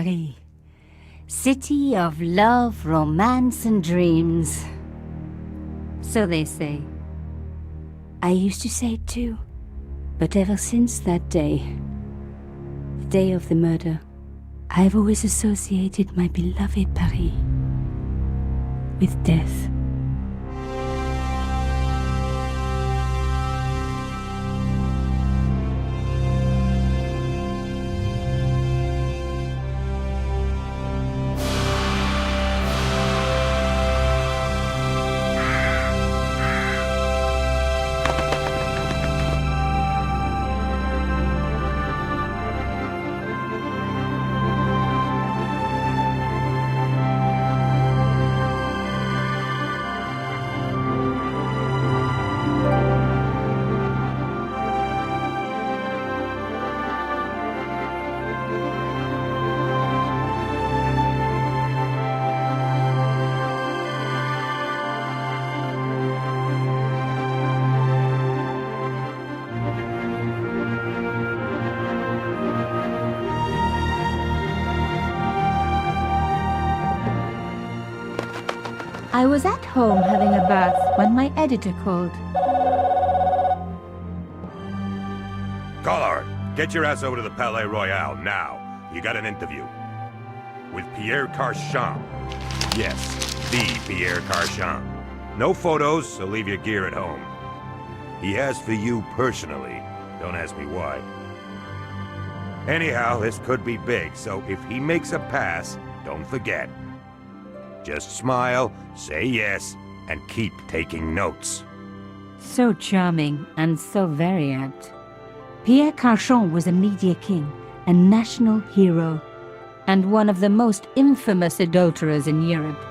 Paris. City of love, romance, and dreams. So they say. I used to say it too. But ever since that day, the day of the murder, I've always associated my beloved Paris with death. I was at home having a bath when my editor called. Collard, get your ass over to the Palais Royal now. You got an interview. With Pierre Carchon. Yes, the Pierre Carchon. No photos, so leave your gear at home. He asked for you personally. Don't ask me why. Anyhow, this could be big, so if he makes a pass, don't forget. Just smile, say yes, and keep taking notes. So charming and so very apt. Pierre Carchon was a media king, a national hero, and one of the most infamous adulterers in Europe.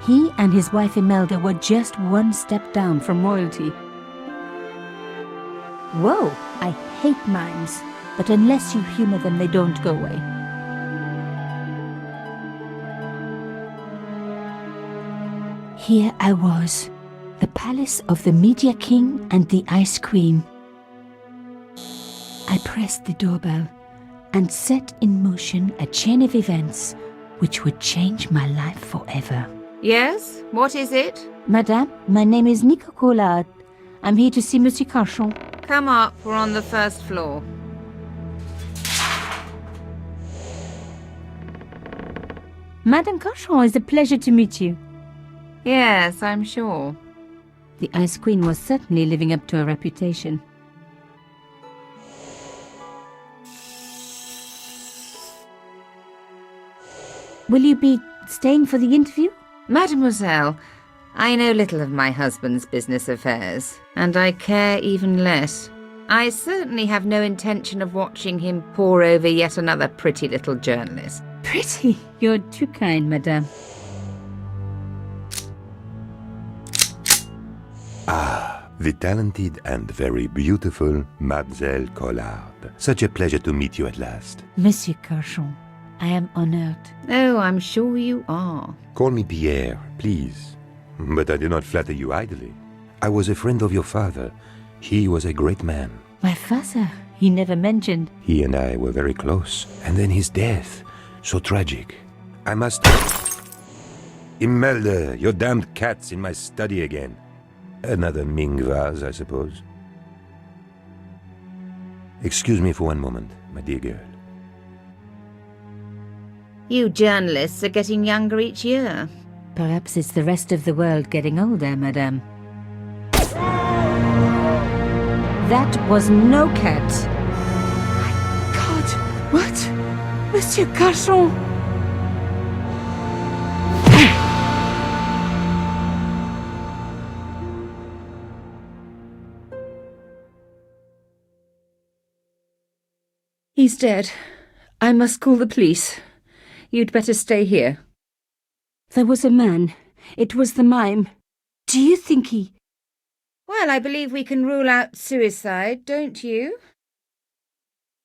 He and his wife Imelda were just one step down from royalty. Whoa, I hate mimes, but unless you humor them, they don't go away. Here I was, the palace of the Media King and the Ice Queen. I pressed the doorbell and set in motion a chain of events which would change my life forever. Yes? What is it? Madame, my name is Nico Collard. I'm here to see Monsieur Carchon. Come up, we're on the first floor. Madame Carchon, it's a pleasure to meet you. Yes, I'm sure. The Ice Queen was certainly living up to her reputation. Will you be staying for the interview? Mademoiselle, I know little of my husband's business affairs, and I care even less. I certainly have no intention of watching him pore over yet another pretty little journalist. Pretty? You're too kind, madame. Ah, the talented and very beautiful Mademoiselle Collard. Such a pleasure to meet you at last. Monsieur Carchon, I am honored. Oh, I'm sure you are. Call me Pierre, please. But I do not flatter you idly. I was a friend of your father. He was a great man. My father? He never mentioned. He and I were very close. And then his death. So tragic. I must... Imelda, your damned cat's in my study again. Another Ming vase, I suppose. Excuse me for one moment, my dear girl. You journalists are getting younger each year. Perhaps it's the rest of the world getting older, madame. That was no cat. My God, what? Monsieur Carchon! He's dead. I must call the police. You'd better stay here. There was a man. It was the mime. Do you think he... Well, I believe we can rule out suicide, don't you?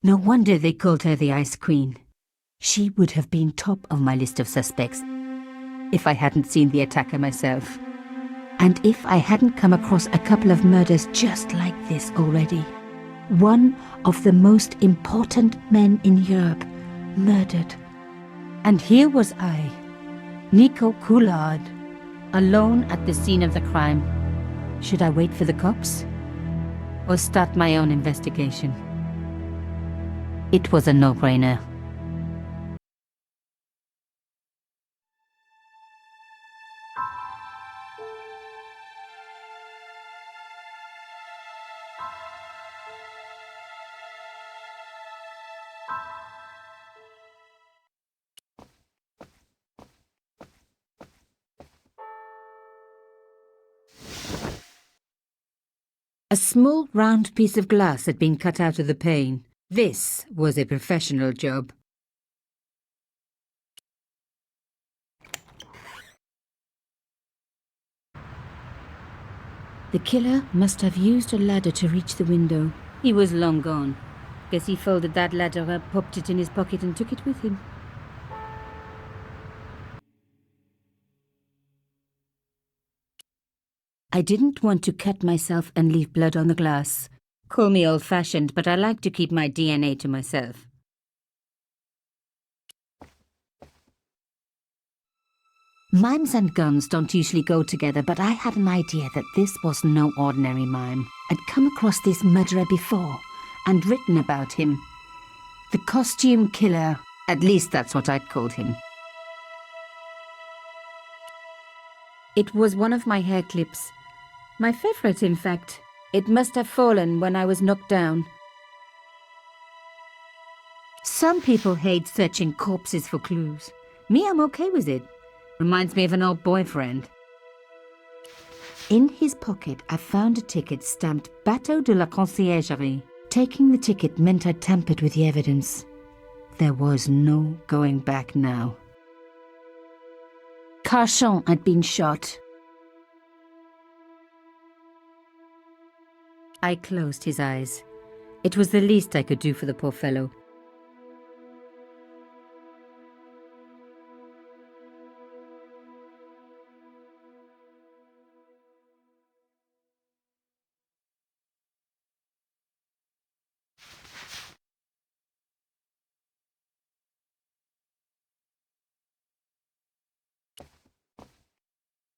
No wonder they called her the Ice Queen. She would have been top of my list of suspects if I hadn't seen the attacker myself. And if I hadn't come across a couple of murders just like this already. One of the most important men in Europe murdered And here was I, Nico Coulard, alone at the scene of the crime. Should I wait for the cops? Or start my own investigation? It was a no-brainer. A small round piece of glass had been cut out of the pane. This was a professional job. The killer must have used a ladder to reach the window. He was long gone. Guess he folded that ladder up, popped it in his pocket and took it with him. I didn't want to cut myself and leave blood on the glass. Call me old-fashioned, but I like to keep my DNA to myself. Mimes and guns don't usually go together, but I had an idea that this was no ordinary mime. I'd come across this murderer before, and written about him. The costume killer, at least that's what I'd called him. It was one of my hair clips. My favorite, in fact. It must have fallen when I was knocked down. Some people hate searching corpses for clues. Me, I'm okay with it. Reminds me of an old boyfriend. In his pocket, I found a ticket stamped Bateau de la Conciergerie. Taking the ticket meant I tampered with the evidence. There was no going back now. Carchon had been shot. I closed his eyes. It was the least I could do for the poor fellow.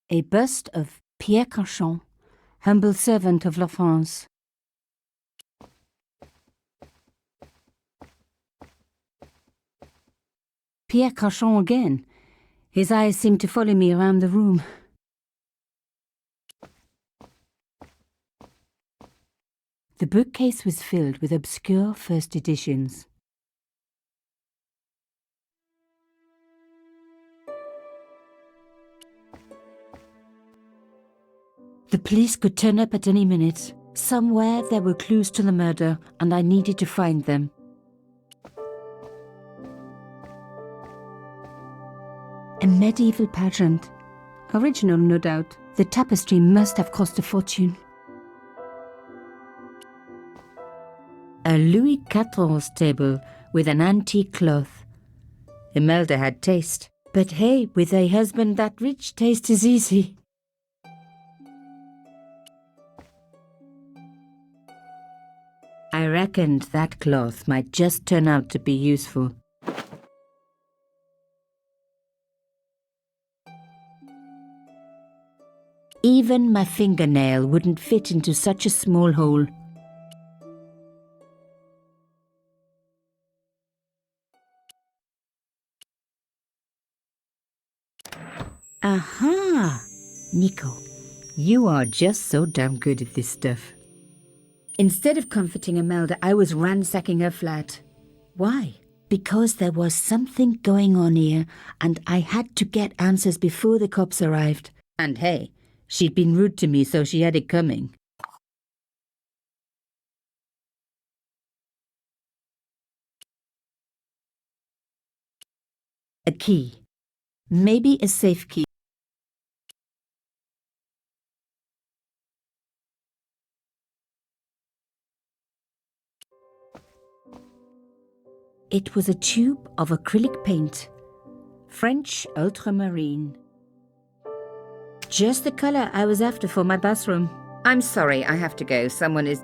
A bust of Pierre Carchon, humble servant of La France. Pierre Carchon again. His eyes seemed to follow me around the room. The bookcase was filled with obscure first editions. The police could turn up at any minute. Somewhere there were clues to the murder, and I needed to find them. A medieval pageant. Original, no doubt. The tapestry must have cost a fortune. A Louis XIV table with an antique cloth. Imelda had taste. But hey, with a husband that rich, taste is easy. I reckoned that cloth might just turn out to be useful. Even my fingernail wouldn't fit into such a small hole. Aha! Nico, you are just so damn good at this stuff. Instead of comforting Imelda, I was ransacking her flat. Why? Because there was something going on here, and I had to get answers before the cops arrived. And hey, she'd been rude to me, so she had it coming. A key. Maybe a safe key. It was a tube of acrylic paint. French ultramarine. Just the color I was after for my bathroom. I'm sorry, I have to go. Someone is...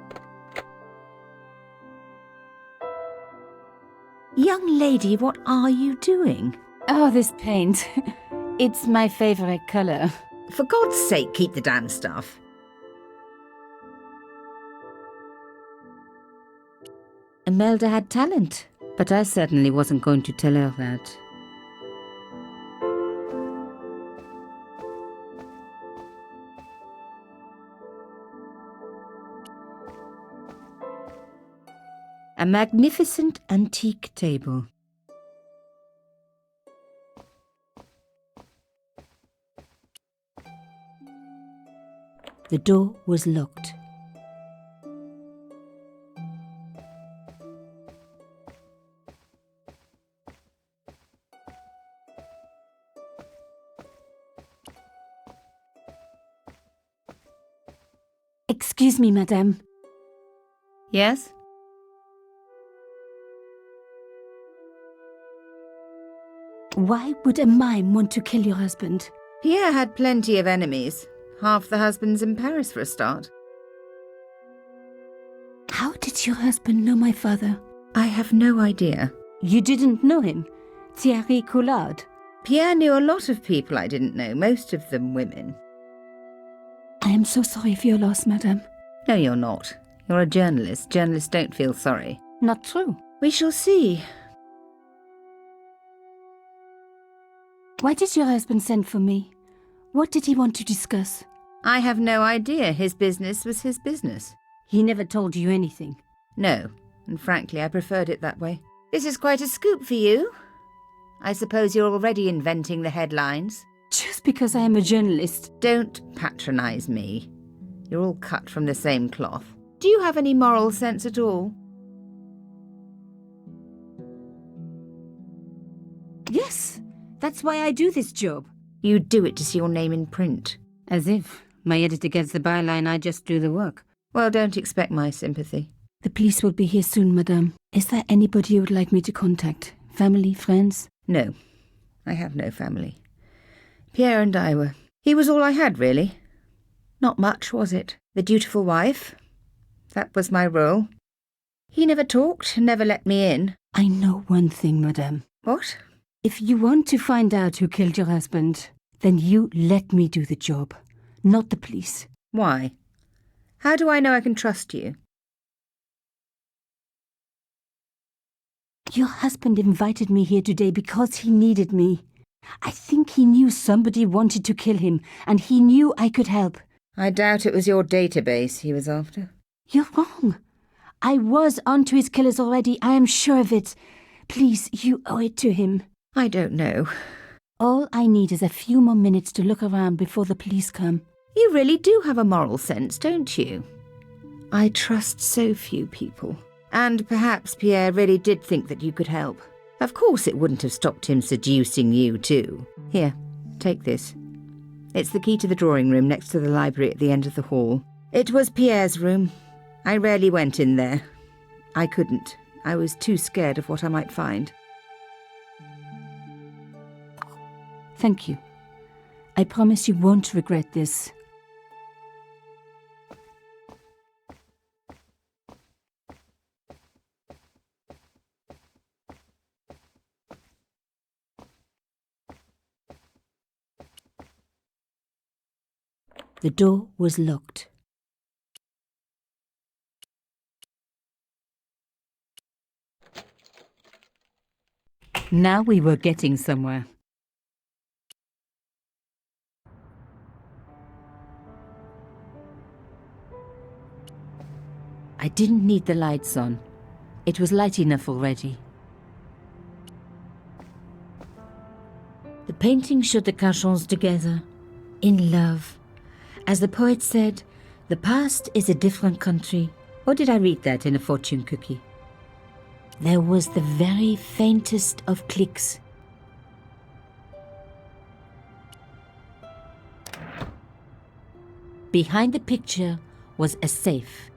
Young lady, what are you doing? Oh, this paint. It's my favorite color. For God's sake, keep the damn stuff. Imelda had talent, but I certainly wasn't going to tell her that. A magnificent antique table. The door was locked. Excuse me, madame. Yes? Why would a mime want to kill your husband? Pierre had plenty of enemies. Half the husbands in Paris for a start. How did your husband know my father? I have no idea. You didn't know him? Thierry Coulard? Pierre knew a lot of people I didn't know, most of them women. I am so sorry for your loss, madame. No, you're not. You're a journalist. Journalists don't feel sorry. Not true. We shall see. Why did your husband send for me? What did he want to discuss? I have no idea. His business was his business. He never told you anything. No, and frankly, I preferred it that way. This is quite a scoop for you. I suppose you're already inventing the headlines. Just because I am a journalist. Don't patronise me. You're all cut from the same cloth. Do you have any moral sense at all? Yes, that's why I do this job. You do it to see your name in print. As if my editor gets the byline, I just do the work. Well, don't expect my sympathy. The police will be here soon, madame. Is there anybody you would like me to contact? Family, friends? No, I have no family. Pierre and I were... He was all I had, really. Not much, was it? The dutiful wife. That was my role. He never talked, never let me in. I know one thing, madame. What? If you want to find out who killed your husband, then you let me do the job, not the police. Why? How do I know I can trust you? Your husband invited me here today because he needed me. I think he knew somebody wanted to kill him, and he knew I could help. I doubt it was your database he was after. You're wrong. I was onto his killers already, I am sure of it. Please, you owe it to him. I don't know. All I need is a few more minutes to look around before the police come. You really do have a moral sense, don't you? I trust so few people. And perhaps Pierre really did think that you could help. Of course it wouldn't have stopped him seducing you too. Here, take this. It's the key to the drawing room next to the library at the end of the hall. It was Pierre's room. I rarely went in there. I couldn't. I was too scared of what I might find. Thank you. I promise you won't regret this. The door was locked. Now we were getting somewhere. I didn't need the lights on. It was light enough already. The painting showed the Cachons together, in love. As the poet said, the past is a different country. Or did I read that in a fortune cookie? There was the very faintest of clicks. Behind the picture was a safe.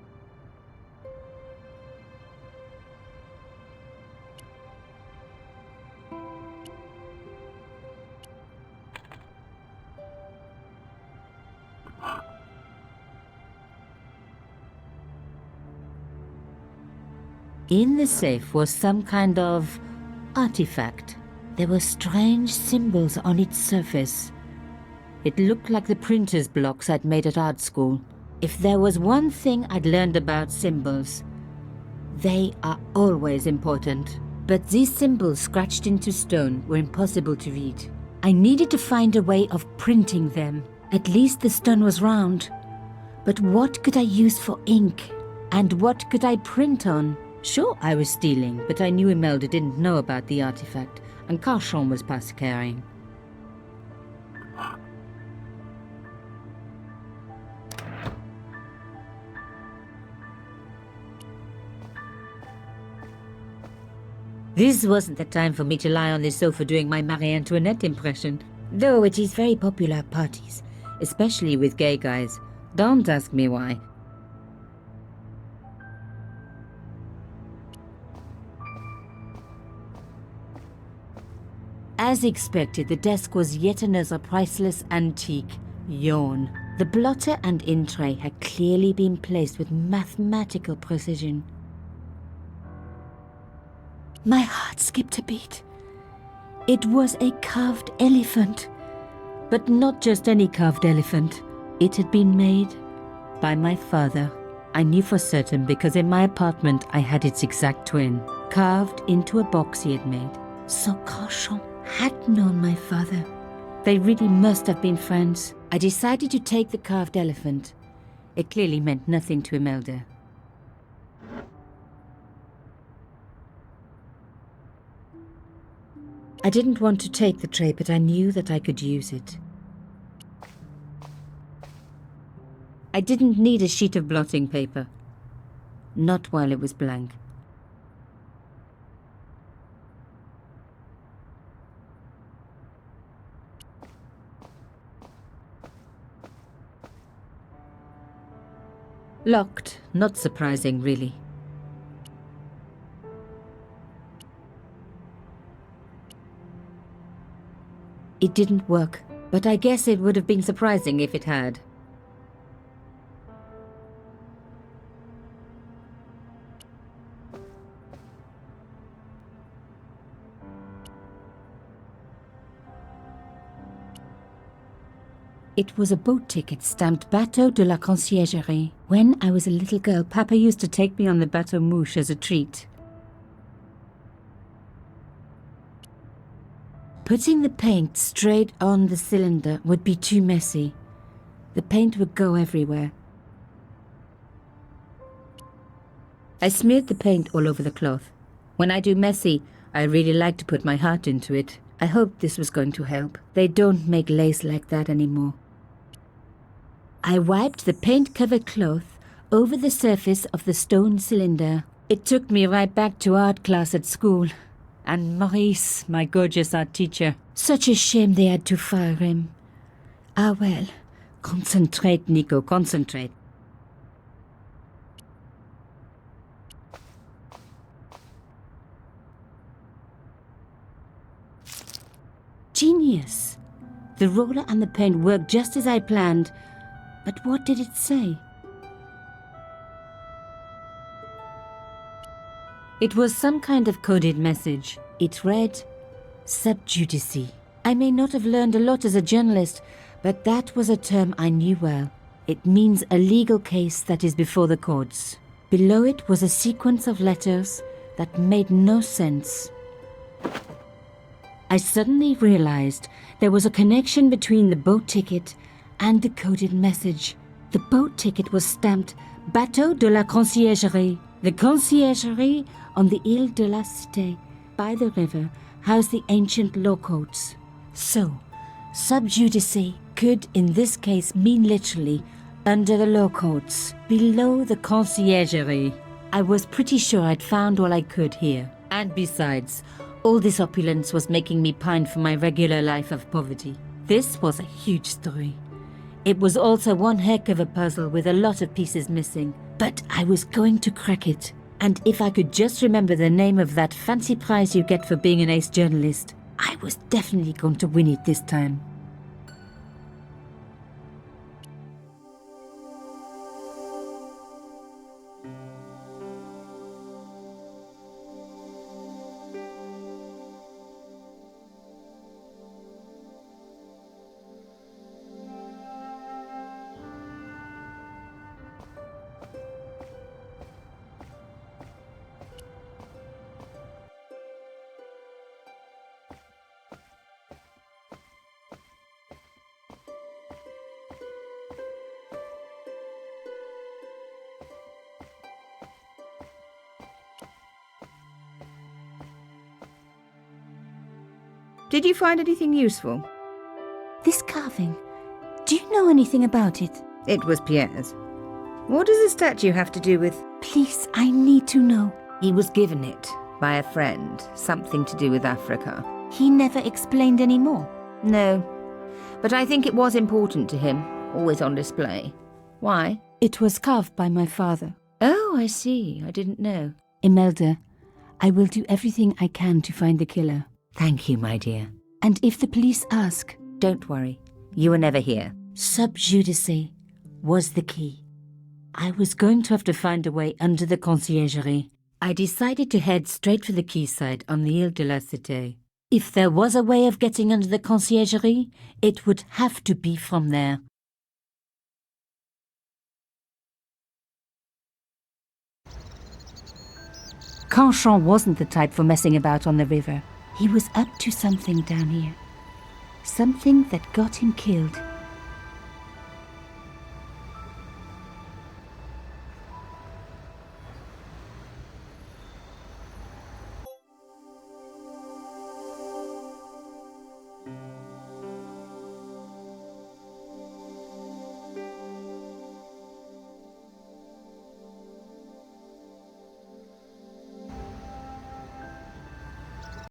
In the safe was some kind of artifact. There were strange symbols on its surface. It looked like the printer's blocks I'd made at art school. If there was one thing I'd learned about symbols, they are always important. But these symbols scratched into stone were impossible to read. I needed to find a way of printing them. At least the stone was round. But what could I use for ink? And what could I print on? Sure, I was stealing, but I knew Imelda didn't know about the artifact, and Carchon was past caring. This wasn't the time for me to lie on the sofa doing my Marie Antoinette impression, though it is very popular at parties, especially with gay guys. Don't ask me why. As expected, the desk was yet another priceless antique. Yawn. The blotter and in tray had clearly been placed with mathematical precision. My heart skipped a beat. It was a carved elephant. But not just any carved elephant. It had been made by my father. I knew for certain because in my apartment I had its exact twin, carved into a box he had made. So Carchon had known my father. They really must have been friends. I decided to take the carved elephant. It clearly meant nothing to Imelda. I didn't want to take the tray, but I knew that I could use it. I didn't need a sheet of blotting paper. Not while it was blank. Locked. Not surprising, really. It didn't work, but I guess it would have been surprising if it had. It was a boat ticket stamped Bateau de la Conciergerie. When I was a little girl, Papa used to take me on the Bateau Mouche as a treat. Putting the paint straight on the cylinder would be too messy. The paint would go everywhere. I smeared the paint all over the cloth. When I do messy, I really like to put my heart into it. I hoped this was going to help. They don't make lace like that anymore. I wiped the paint-covered cloth over the surface of the stone cylinder. It took me right back to art class at school. And Maurice, my gorgeous art teacher. Such a shame they had to fire him. Ah well, concentrate, Nico, concentrate. Genius! The roller and the paint worked just as I planned. But what did it say? It was some kind of coded message. It read, sub judice. I may not have learned a lot as a journalist, but that was a term I knew well. It means a legal case that is before the courts. Below it was a sequence of letters that made no sense. I suddenly realized there was a connection between the boat ticket and the coded message. The boat ticket was stamped Bateau de la Conciergerie. The Conciergerie on the Ile de la Cité, by the river, housed the ancient law courts. So, sub judice could in this case mean literally under the law courts, below the Conciergerie. I was pretty sure I'd found all I could here. And besides, all this opulence was making me pine for my regular life of poverty. This was a huge story. It was also one heck of a puzzle with a lot of pieces missing. But I was going to crack it. And if I could just remember the name of that fancy prize you get for being an ace journalist, I was definitely going to win it this time. Did you find anything useful? This carving. Do you know anything about it? It was Pierre's. What does the statue have to do with... Please, I need to know. He was given it by a friend, something to do with Africa. He never explained any more. No, but I think it was important to him, always on display. Why? It was carved by my father. Oh, I see. I didn't know. Imelda, I will do everything I can to find the killer. Thank you, my dear. And if the police ask, Don't worry. You were never here. sub judice was the key. I was going to have to find a way under the conciergerie. I decided to head straight for the quayside on the Ile de la Cité. If there was a way of getting under the conciergerie, it would have to be from there. Canchon wasn't the type for messing about on the river. He was up to something down here. Something that got him killed.